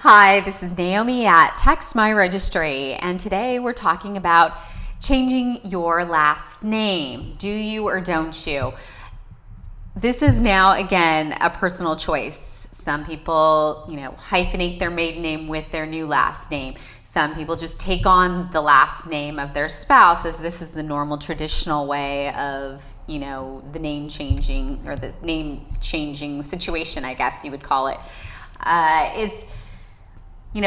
Hi, this is Naomi at Text My Registry, and today we're talking about changing your last name. Do you or don't you? This is now, again, a personal choice. Some people, hyphenate their maiden name with their new last name. Some people just take on the last name of their spouse, as this is the normal traditional way of, the name changing, or the name changing situation, I guess you would call it.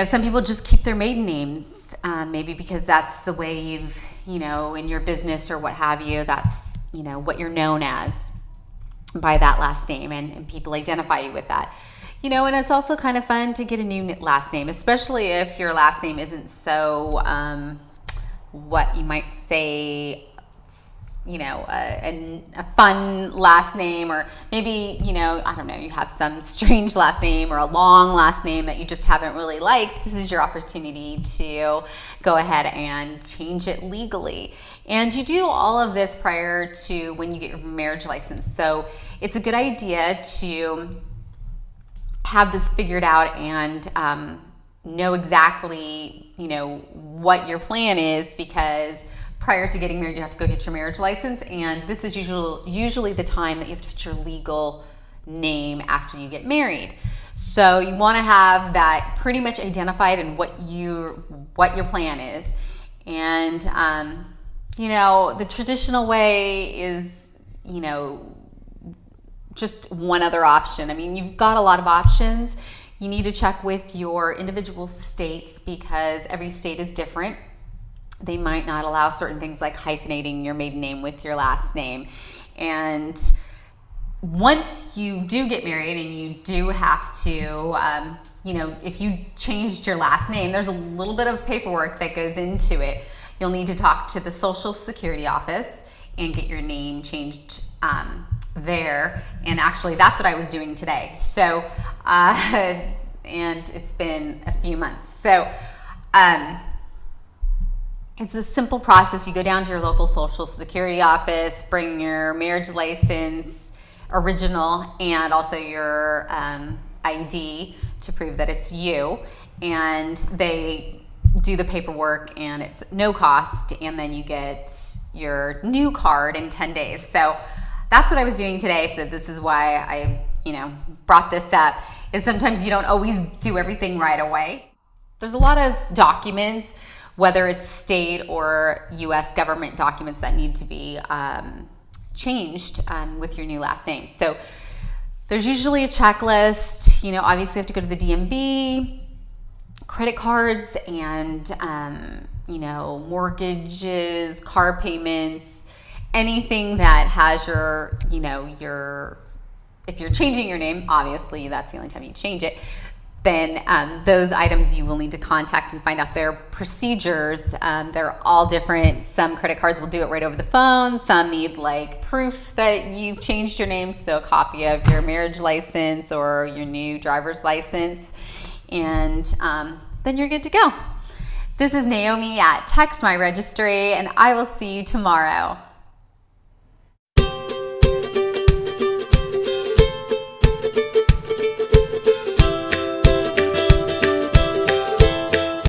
Some people just keep their maiden names, maybe because that's the way you've, in your business or what have you, that's, what you're known as by that last name, and people identify you with that. And it's also kind of fun to get a new last name, especially if your last name isn't so, what you might say, a fun last name, or maybe, I don't know, you have some strange last name or a long last name that you just haven't really liked. This is your opportunity to go ahead and change it legally. And you do all of this prior to when you get your marriage license. So it's a good idea to have this figured out and know exactly, what your plan is, because prior to getting married, you have to go get your marriage license, and this is usually the time that you have to put your legal name after you get married. So you want to have that pretty much identified and what your plan is. And the traditional way is, just one other option. I mean, you've got a lot of options. You need to check with your individual states, because every state is different. They might not allow certain things like hyphenating your maiden name with your last name. And once you do get married and you do have to, if you changed your last name, there's a little bit of paperwork that goes into it. You'll need to talk to the Social Security office and get your name changed there. And actually, that's what I was doing today. So, and it's been a few months. So, it's a simple process. You go down to your local Social Security office, bring your marriage license, original, and also your ID to prove that it's you. And they do the paperwork, and it's no cost. And then you get your new card in 10 days. So that's what I was doing today. So this is why I, brought this up, is sometimes you don't always do everything right away. There's a lot of documents, whether it's state or U.S. government documents, that need to be changed with your new last name. So there's usually a checklist. Obviously you have to go to the DMV, credit cards, and, mortgages, car payments, anything that has your, if you're changing your name, obviously that's the only time you change it, then those items you will need to contact and find out their procedures. They're all different. Some credit cards will do it right over the phone. Some need proof that you've changed your name, so a copy of your marriage license or your new driver's license, and then you're good to go. This is Naomi at Text My Registry, and I will see you tomorrow.